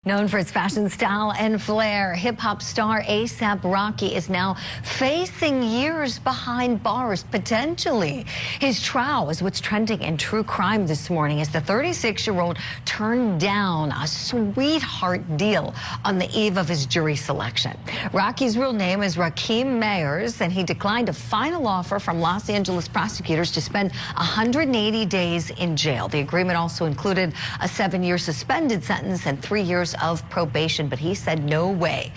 Known for its fashion style and flair, hip-hop star A$AP Rocky is now facing years behind bars, potentially. His trial is what's trending in true crime this morning as the 36-year-old turned down a sweetheart deal on the eve of his jury selection. Rocky's real name is Rakim Mayers, and he declined a final offer from Los Angeles prosecutors to spend 180 days in jail. The agreement also included a 7-year suspended sentence and 3 years of probation, but he said no way.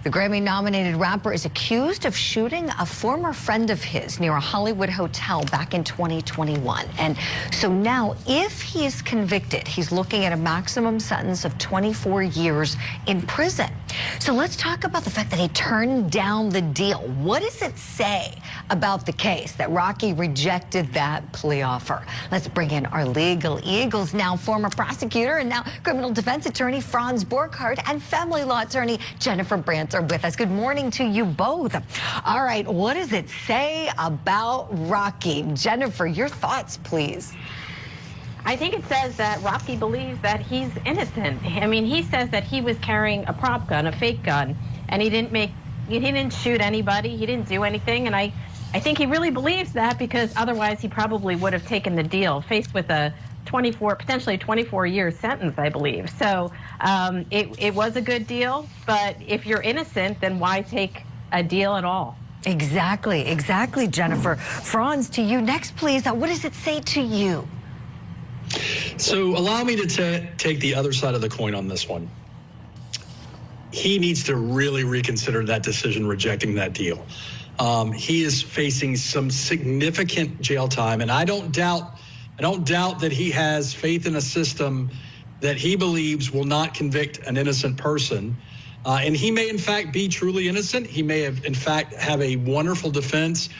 The Grammy-nominated rapper is accused of shooting a former friend of his near a Hollywood hotel back in 2021. And so now, if he is convicted, he's looking at a maximum sentence of 24 years in prison. So let's talk about the fact that he turned down the deal. What does it say about the case that Rocky rejected that plea offer? Let's bring in our legal eagles now, former prosecutor and now criminal defense attorney Franz Borchardt and family law attorney Jennifer Brandt are with us. Good morning to you both. All right, what does it say about Rocky? Jennifer, your thoughts, please. I think it says that Rocky believes that he's innocent. I mean, he says that he was carrying a prop gun, a fake gun, and he didn't shoot anybody, he didn't do anything, and I think he really believes that, because otherwise he probably would have taken the deal, faced with a potentially 24-year sentence, I believe. So it was a good deal, but if you're innocent, then why take a deal at all? Exactly, Jennifer. Franz, to you next, please. What does it say to you? So allow me to take the other side of the coin on this one. He needs to really reconsider that decision, rejecting that deal. He is facing some significant jail time, and I don't doubt that he has faith in a system that he believes will not convict an innocent person. And he may, in fact, be truly innocent. He may have, in fact, have a wonderful defense,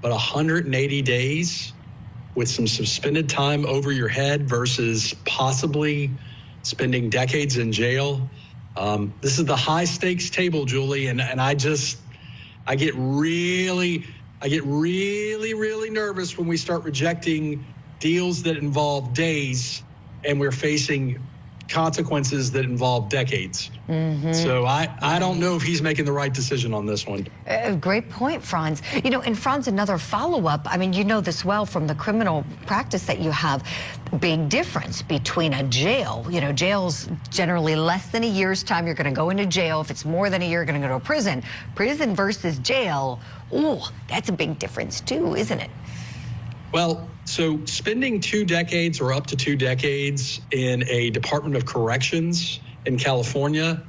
but 180 days with some suspended time over your head versus possibly spending decades in jail. This is the high stakes table, Julie, and I get really nervous when we start rejecting deals that involve days and we're facing consequences that involve decades. So I don't know if he's making the right decision on this one. Great point, Franz. You know, and Franz, another follow-up. I mean, you know this well from the criminal practice that you have. Big difference between a jail. You know, jail's generally less than a year's time. You're going to go into jail. If it's more than a year, you're going to go to a prison. Prison versus jail, ooh, that's a big difference too, isn't it? Well, so spending 2 decades or up to 2 decades in a Department of Corrections in California,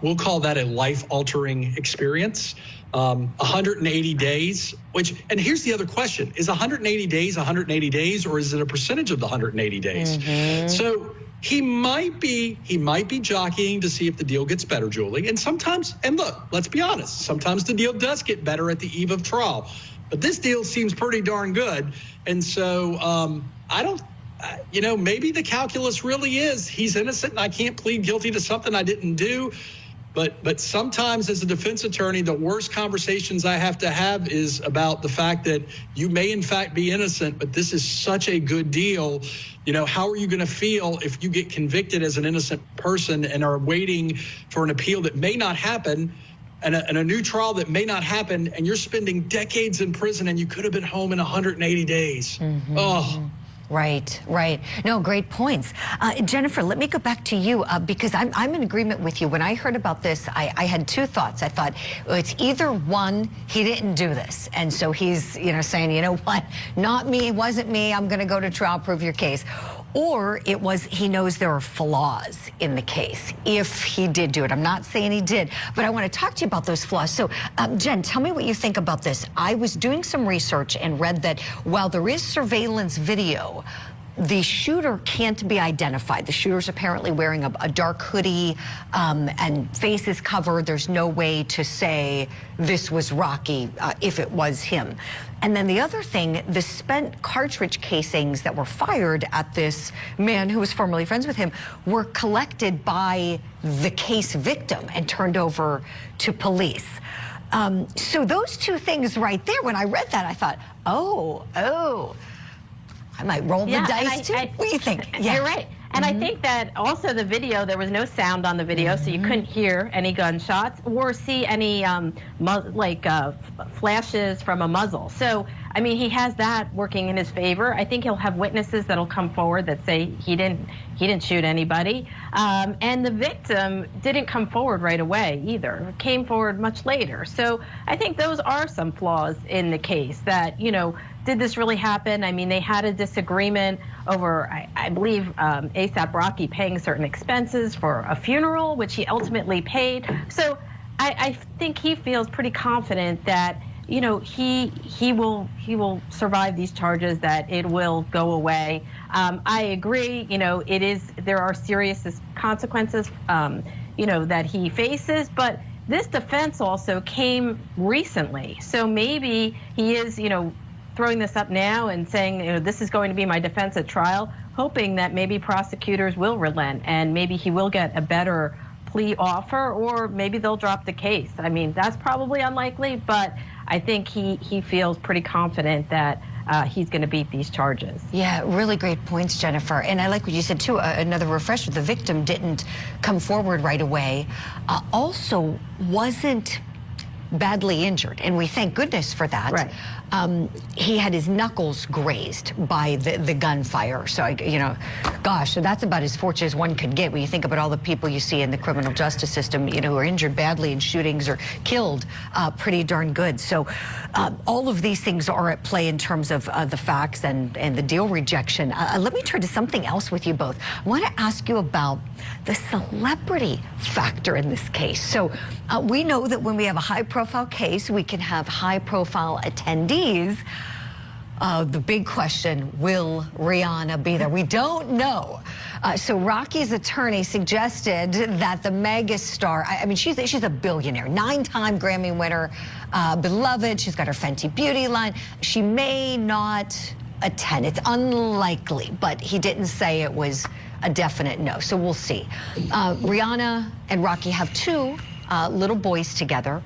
we'll call that a life-altering experience. 180 days, and here's the other question, is 180 days, or is it a percentage of the 180 days? So he might be jockeying to see if the deal gets better, Julie. And sometimes, and look, let's be honest, sometimes the deal does get better at the eve of trial. But this deal seems pretty darn good. And so maybe the calculus really is he's innocent and I can't plead guilty to something I didn't do. But sometimes as a defense attorney, the worst conversations I have to have is about the fact that you may in fact be innocent, but this is such a good deal. You know, how are you going to feel if you get convicted as an innocent person and are waiting for an appeal that may not happen? And a new trial that may not happen, and you're spending decades in prison, and you could have been home in 180 days. Oh. Right. No, great points. Jennifer, let me go back to you because I'm in agreement with you. When I heard about this, I had 2 thoughts. I thought, well, it's either one, he didn't do this. And so he's, saying, you know what, not me, it wasn't me, I'm going to go to trial, prove your case. Or it was he knows there are flaws in the case if he did do it. I'm not saying he did, but I want to talk to you about those flaws. So, Jen, tell me what you think about this. I was doing some research and read that while there is surveillance video, the shooter can't be identified. The shooter's apparently wearing a dark hoodie and face is covered. There's no way to say this was Rocky if it was him. And then the other thing, the spent cartridge casings that were fired at this man who was formerly friends with him were collected by the case victim and turned over to police. So those 2 things right there, when I read that, I thought, oh, I might roll the dice too. What do you think? Yeah. You're right. And I think that also the video, there was no sound on the video, so you couldn't hear any gunshots or see any flashes from a muzzle. So, I mean, he has that working in his favor. I think he'll have witnesses that'll come forward that say he didn't shoot anybody. And the victim didn't come forward right away either. Came forward much later. So I think those are some flaws in the case that, did this really happen? I mean, they had a disagreement over, I believe, ASAP Rocky paying certain expenses for a funeral, which he ultimately paid. So I think he feels pretty confident that, he will survive these charges, that it will go away. I agree, there are serious consequences, that he faces, but this defense also came recently. So maybe he is, throwing this up now and saying, this is going to be my defense at trial, hoping that maybe prosecutors will relent and maybe he will get a better plea offer, or maybe they'll drop the case. I mean, that's probably unlikely, but I think he feels pretty confident that he's going to beat these charges. Yeah, really great points, Jennifer. And I like what you said, too, another refresher. The victim didn't come forward right away. Also wasn't badly injured, and we thank goodness for that. Right. He had his knuckles grazed by the gunfire. So, gosh, that's about as fortunate as one could get when you think about all the people you see in the criminal justice system, who are injured badly in shootings or killed. Pretty darn good. So all of these things are at play in terms of the facts and the deal rejection. Let me turn to something else with you both. I want to ask you about the celebrity factor in this case. So we know that when we have a high-profile case, we can have high-profile attendees. The big question, will Rihanna be there? We don't know. So Rocky's attorney suggested that the megastar, I mean, she's a billionaire, 9-time Grammy winner, beloved. She's got her Fenty Beauty line. She may not attend. It's unlikely, but he didn't say it was a definite no. So we'll see. Rihanna and Rocky have 2 little boys together.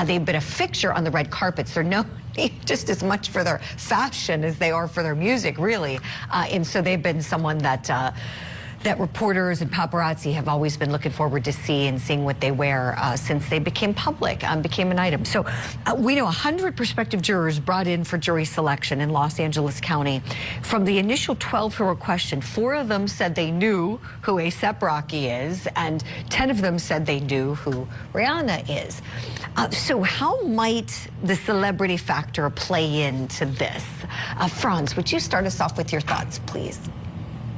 They've been a fixture on the red carpets. They're known just as much for their fashion as they are for their music, really. And so they've been someone that reporters and paparazzi have always been looking forward to seeing what they wear since they became public, became an item. So we know 100 prospective jurors brought in for jury selection in Los Angeles County. From the initial 12 who were questioned, 4 of them said they knew who A$AP Rocky is, and 10 of them said they knew who Rihanna is. So how might the celebrity factor play into this? Franz, would you start us off with your thoughts, please?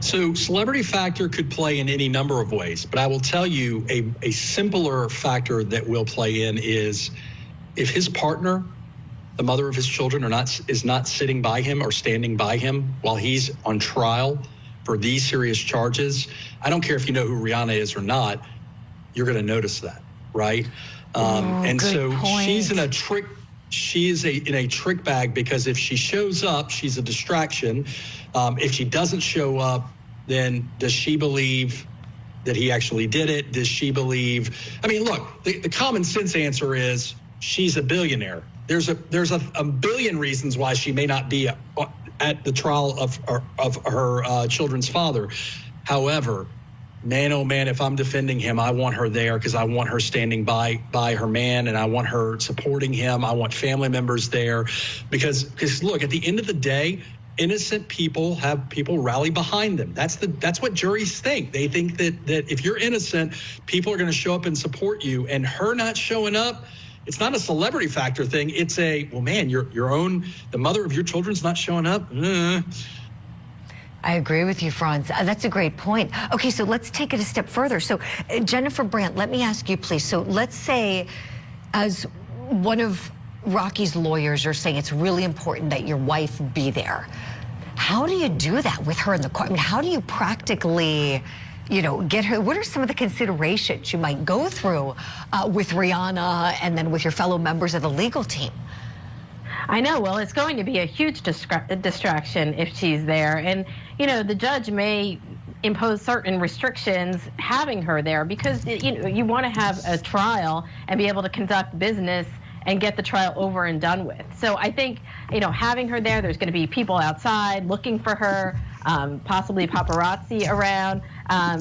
So celebrity factor could play in any number of ways, but I will tell you a simpler factor that will play in is if his partner, the mother of his children, is not sitting by him or standing by him while he's on trial for these serious charges. I don't care if you know who Rihanna is or not, you're going to notice that, right? And so point. She's in a trick. She is in a trick bag because if she shows up, she's a distraction. If she doesn't show up, then does she believe that he actually did it? Does she believe? I mean, look, the common sense answer is she's a billionaire. There's a billion reasons why she may not be at the trial of her children's father. However, man, oh man, if I'm defending him, I want her there because I want her standing by her man, and I want her supporting him. I want family members there because look, at the end of the day, innocent people have people rally behind them. That's what juries think. They think that if you're innocent, people are going to show up and support you. And her not showing up, it's not a celebrity factor thing. It's well, man, the mother of your children's not showing up. I agree with you, Franz. That's a great point. Okay, so let's take it a step further. So, Jennifer Brandt, let me ask you, please. So let's say, as one of Rocky's lawyers are saying, it's really important that your wife be there. How do you do that with her in the court? I mean, how do you practically, get her? What are some of the considerations you might go through with Rihanna and then with your fellow members of the legal team? I know. Well, it's going to be a huge distraction if she's there. And, the judge may impose certain restrictions having her there because, you want to have a trial and be able to conduct business and get the trial over and done with. So I think, having her there's going to be people outside looking for her. possibly paparazzi around.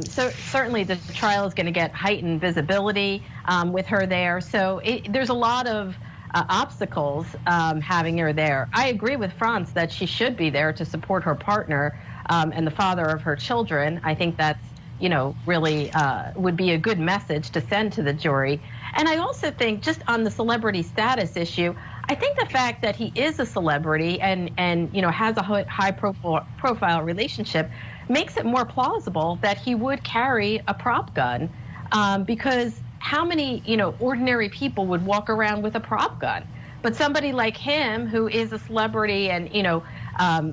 So certainly the trial is going to get heightened visibility with her there. So there's a lot of obstacles having her there. I agree with Franz that she should be there to support her partner and the father of her children. I think that's, really would be a good message to send to the jury. And I also think, just on the celebrity status issue, I think the fact that he is a celebrity and has a high profile relationship makes it more plausible that he would carry a prop gun, because how many ordinary people would walk around with a prop gun? But somebody like him, who is a celebrity and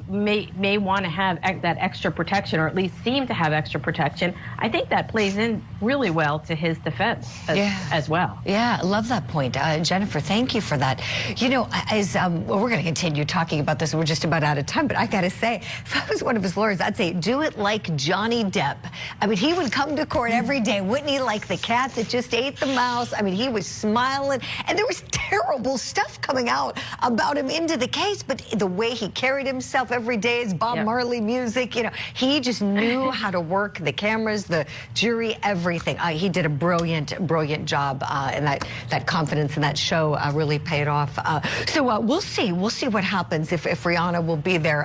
may want to have that extra protection, or at least seem to have extra protection, I think that plays in really well to his defense as well. Yeah, I love that point. Jennifer, thank you for that. We're going to continue talking about this. We're just about out of time, but I got to say, if I was one of his lawyers, I'd say do it like Johnny Depp. I mean, he would come to court every day, wouldn't he, like the cat that just ate the mouse? I mean, he was smiling, and there was terrible stuff coming out about him into the case, but the way he carried himself every day is Bob Marley music. He just knew how to work the cameras, the jury, everything. He did a brilliant job, and that confidence in that show really paid off. So we'll see what happens if Rihanna will be there.